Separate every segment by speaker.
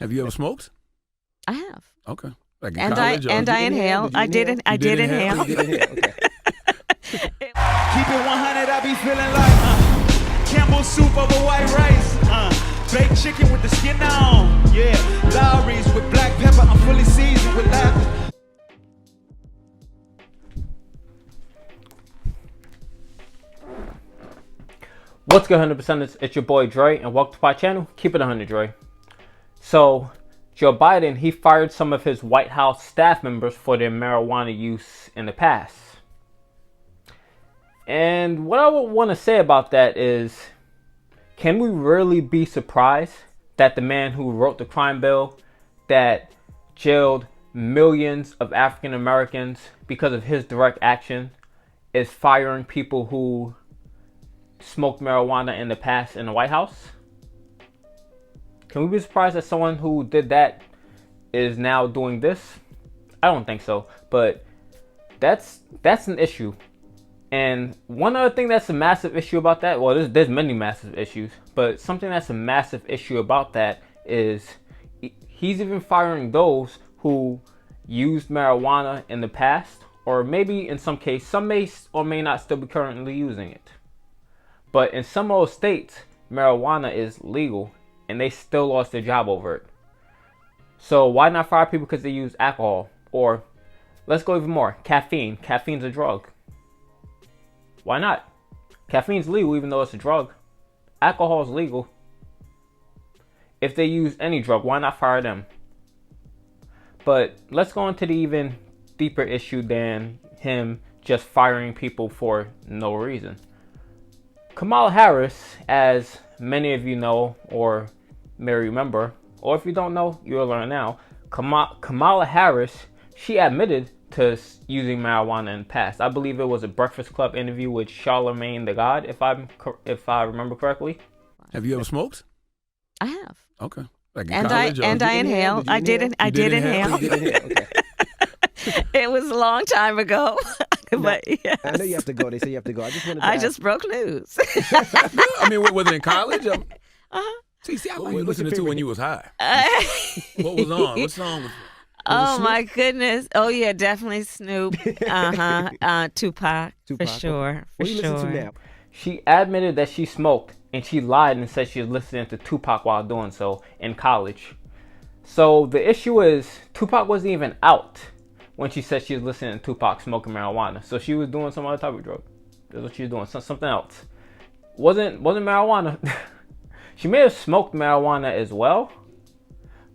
Speaker 1: Have you ever smoked?
Speaker 2: I have.
Speaker 1: Okay. Like in
Speaker 2: And
Speaker 1: college,
Speaker 2: I inhale. I did inhale.
Speaker 3: You did inhale. Okay. Keep it 100, I be feeling like Campbell soup over white rice. Baked chicken with the skin on. Yeah, Lowry's with black pepper. I'm fully seasoned with laughter.
Speaker 4: What's good, 100%? It's your boy Dre, and welcome to my channel. Keep it 100, Dre. So, Joe Biden, he fired some of his White House staff members for their marijuana use in the past. And what I would want to say about that is, can we really be surprised that the man who wrote the crime bill that jailed millions of African Americans because of his direct action is firing people who smoked marijuana in the past in the White House? Can we be surprised that someone who did that is now doing this? I don't think so, but that's an issue. And one other thing that's a massive issue about that, well, there's many massive issues, but something that's a massive issue about that is he's even firing those who used marijuana in the past, or maybe in some case, some may or may not still be currently using it. But in some of those states, marijuana is legal, and they still lost their job over it. So why not fire people because they use alcohol? Or let's go even more, caffeine. Caffeine's a drug. Why not? Caffeine's legal even though it's a drug. Alcohol is legal. If they use any drug, why not fire them? But let's go into the even deeper issue than him just firing people for no reason. Kamala Harris, as many of you know or may remember, or if you don't know, you'll learn now. Kamala Harris, she admitted to using marijuana in the past. I believe it was a Breakfast Club interview with Charlamagne the God, if I remember correctly.
Speaker 1: Have you ever smoked?
Speaker 2: I have.
Speaker 1: Okay. Like in
Speaker 2: And
Speaker 1: college,
Speaker 2: I inhale. I did inhale.
Speaker 3: You did inhale. Okay.
Speaker 2: It was a long time ago. But yes.
Speaker 3: I know you have to go. They say you have to go. I just wanted to
Speaker 2: I
Speaker 3: ask.
Speaker 2: just broke news.
Speaker 1: I mean, was it in college?
Speaker 2: Uh-huh.
Speaker 1: See, I like
Speaker 3: What's
Speaker 1: listening
Speaker 3: your
Speaker 1: to when
Speaker 3: favorite?
Speaker 1: you was high. What was on? What song was it?
Speaker 2: Oh my goodness. Oh yeah, definitely Snoop. Tupac. For sure.
Speaker 3: What do you listen to now?
Speaker 4: She admitted that she smoked, and she lied and said she was listening to Tupac while doing so in college. So the issue is, Tupac wasn't even out when she said she was listening to Tupac smoking marijuana. So she was doing some other type of drug. That's what she was doing, something else. Wasn't marijuana. She may have smoked marijuana as well,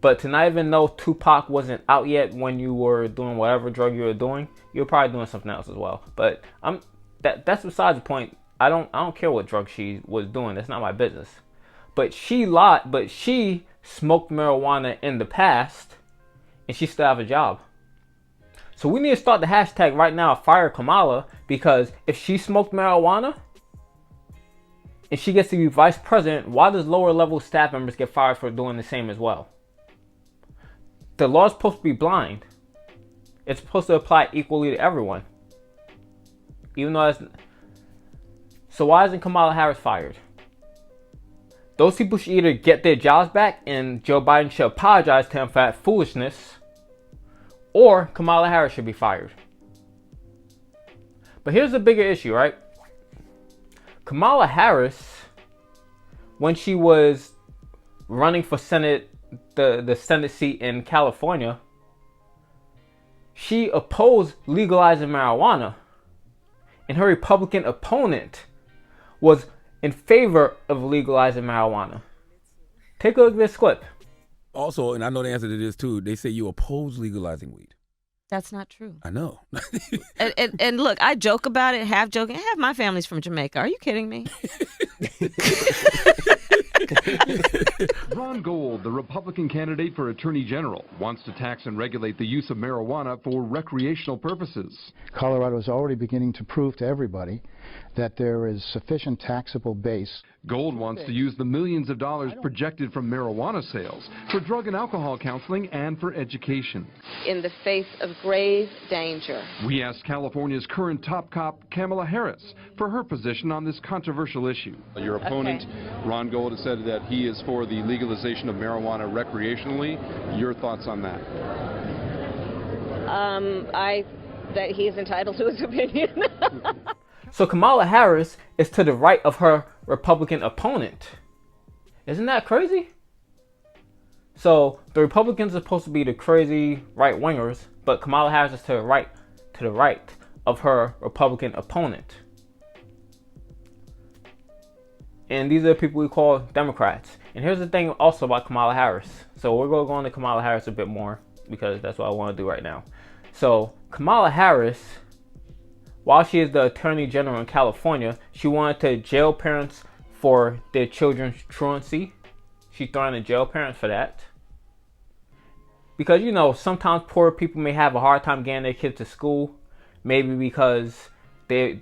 Speaker 4: but to not even know Tupac wasn't out yet when you were doing whatever drug you were doing, you were probably doing something else as well. But that's besides the point. I don't care what drug she was doing. That's not my business. But she lied. But she smoked marijuana in the past, and she still have a job. So we need to start the hashtag right now, fire Kamala, because if she smoked marijuana and she gets to be vice president, why does lower level staff members get fired for doing the same as well? The law is supposed to be blind. It's supposed to apply equally to everyone. Even though it's... So why isn't Kamala Harris fired? Those people should either get their jobs back and Joe Biden should apologize to them for that foolishness, or Kamala Harris should be fired. But here's the bigger issue, right? Kamala Harris, when she was running for Senate, the Senate seat in California, she opposed legalizing marijuana. And her Republican opponent was in favor of legalizing marijuana. Take a look at this clip.
Speaker 1: Also, and I know the answer to this too, they say you oppose legalizing weed.
Speaker 2: That's not true.
Speaker 1: I know.
Speaker 2: And look, I joke about it, half joking. Half my family's from Jamaica. Are you kidding me?
Speaker 5: Ron Gold, the Republican candidate for Attorney General, wants to tax and regulate the use of marijuana for recreational purposes.
Speaker 6: Colorado is already beginning to prove to everybody that there is sufficient taxable base.
Speaker 5: Gold wants to use the millions of dollars projected from marijuana sales for drug and alcohol counseling and for education.
Speaker 7: In the face of grave danger.
Speaker 5: We asked California's current top cop, Kamala Harris, for her position on this controversial issue. Your opponent, Ron Gold, has said said that he is for the legalization of marijuana recreationally. Your thoughts on that?
Speaker 7: That he's entitled to his opinion.
Speaker 4: So Kamala Harris is to the right of her Republican opponent. Isn't that crazy? So the Republicans are supposed to be the crazy right-wingers, but Kamala Harris is to the right of her Republican opponent. And these are the people we call Democrats. And here's the thing also about Kamala Harris. So we're going to go into Kamala Harris a bit more because that's what I want to do right now. So Kamala Harris, while she is the Attorney General in California, she wanted to jail parents for their children's truancy. She threatened to jail parents for that. Because, you know, sometimes poor people may have a hard time getting their kids to school. Maybe because they're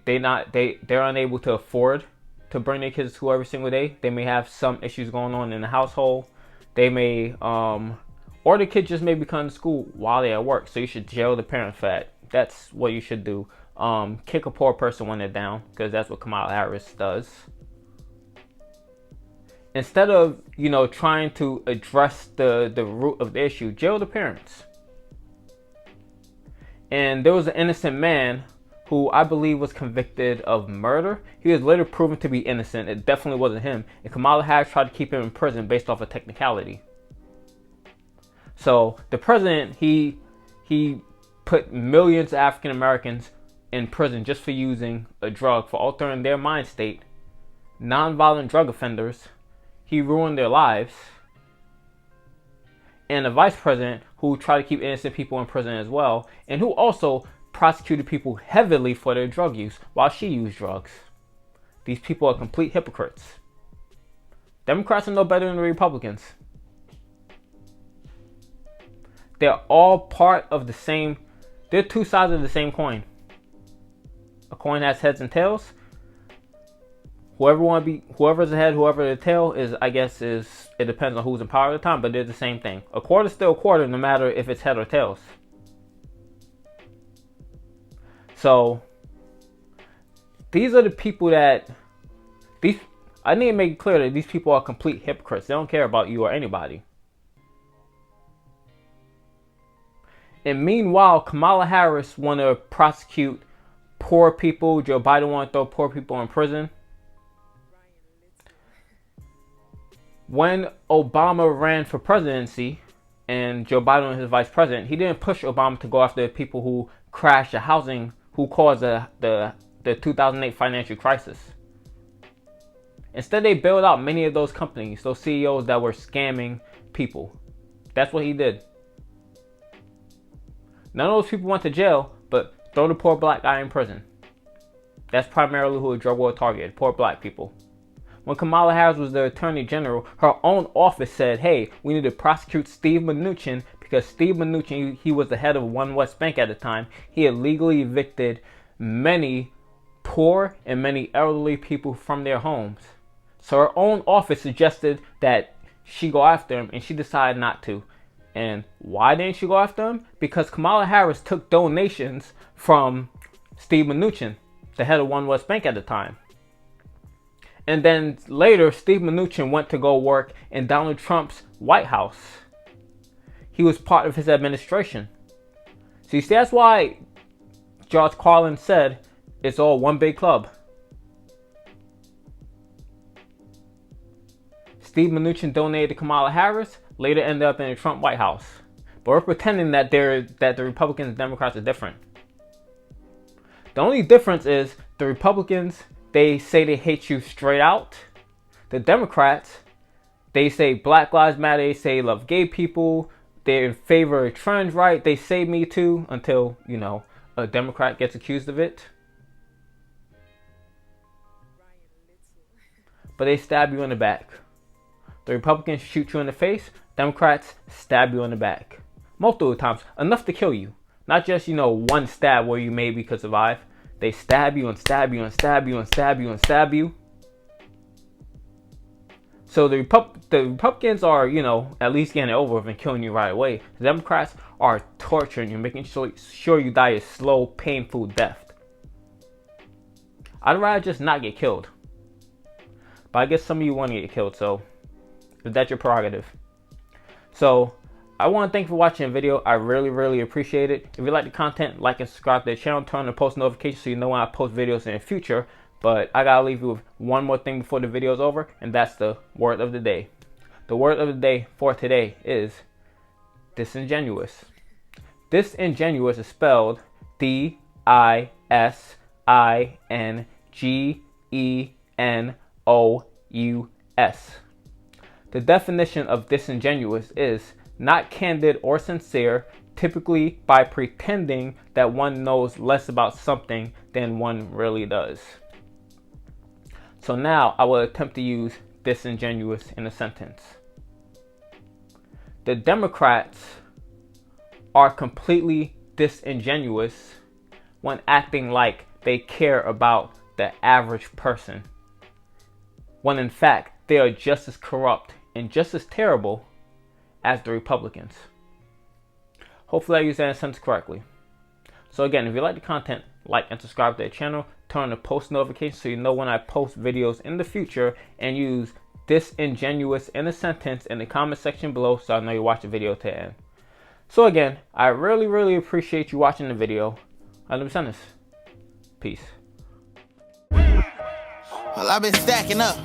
Speaker 4: unable to afford to bring their kids to school every single day. They may have some issues going on in the household. They may, or the kid just may be coming to school while they're at work. So you should jail the parent for that. That's what you should do. Kick a poor person when they're down, because that's what Kamala Harris does. Instead of, you know, trying to address the root of the issue, jail the parents. And there was an innocent man who I believe was convicted of murder. He was later proven to be innocent. It definitely wasn't him. And Kamala Harris tried to keep him in prison based off a technicality. So the president, he put millions of African Americans in prison just for using a drug, for altering their mind state. Non-violent drug offenders. He ruined their lives. And a vice president who tried to keep innocent people in prison as well, and who also prosecuted people heavily for their drug use while she used drugs. These people are complete hypocrites. Democrats are no better than the Republicans. They're all part of the same, they're two sides of the same coin. A coin has heads and tails. Whoever's the head, whoever the tail is, I guess it depends on who's in power at the time, but they're the same thing. A quarter's still a quarter, no matter if it's head or tails. So, these are the people that, I need to make it clear that these people are complete hypocrites. They don't care about you or anybody. And meanwhile, Kamala Harris want to prosecute poor people. Joe Biden want to throw poor people in prison. When Obama ran for presidency and Joe Biden was his vice president, he didn't push Obama to go after the people who crashed the housing, who caused the 2008 financial crisis. Instead, they bailed out many of those companies, those CEOs that were scamming people. That's what he did. None of those people went to jail, but throw the poor black guy in prison. That's primarily who a drug war targeted, poor black people. When Kamala Harris was the Attorney General, her own office said, hey, we need to prosecute Steve Manuchin because Steve Manuchin, he was the head of One West Bank at the time. He had legally evicted many poor and many elderly people from their homes. So her own office suggested that she go after him, and she decided not to. And why didn't she go after him? Because Kamala Harris took donations from Steve Manuchin, the head of One West Bank at the time. And then later, Steve Manuchin went to go work in Donald Trump's White House. He was part of his administration. So you see, that's why George Carlin said it's all one big club. Steve Manuchin donated to Kamala Harris, later ended up in the Trump White House. But we're pretending that the Republicans and Democrats are different. The only difference is the Republicans, they say they hate you straight out. The Democrats, they say Black Lives Matter, they say love gay people, they're in favor of trans rights, they say Me Too until, you know, a Democrat gets accused of it. But they stab you in the back. The Republicans shoot you in the face, Democrats stab you in the back. Multiple times, enough to kill you. Not just, you know, one stab where you maybe could survive. They stab you and stab you and stab you and stab you and stab you. So the Republicans are, you know, at least getting it over with and killing you right away. The Democrats are torturing you, making sure you die a slow, painful death. I'd rather just not get killed. But I guess some of you want to get killed, so but that's your prerogative. So I want to thank you for watching the video. I really appreciate it. If you like the content, like and subscribe to the channel, turn on the post notifications so you know when I post videos in the future. But I gotta leave you with one more thing before the video is over, and that's the word of the day. The word of the day for today is disingenuous. Disingenuous is spelled D-I-S-I-N-G-E-N-O-U-S. The definition of disingenuous is not candid or sincere, typically by pretending that one knows less about something than one really does. So now I will attempt to use disingenuous in a sentence. The Democrats are completely disingenuous when acting like they care about the average person, when in fact they are just as corrupt and just as terrible as the Republicans. Hopefully I used that sentence correctly. So again, if you like the content, like and subscribe to the channel, turn on the post notifications so you know when I post videos in the future, and use disingenuous in a sentence in the comment section below so I know you watch the video to the end. So again, I really appreciate you watching the video. I'm this. Peace.
Speaker 8: Well, I've been stacking up.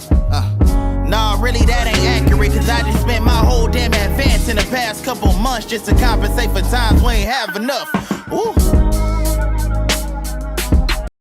Speaker 8: Nah, really that ain't accurate, cause I just spent my whole damn advance in the past couple months just to compensate for times we ain't have enough. Woo.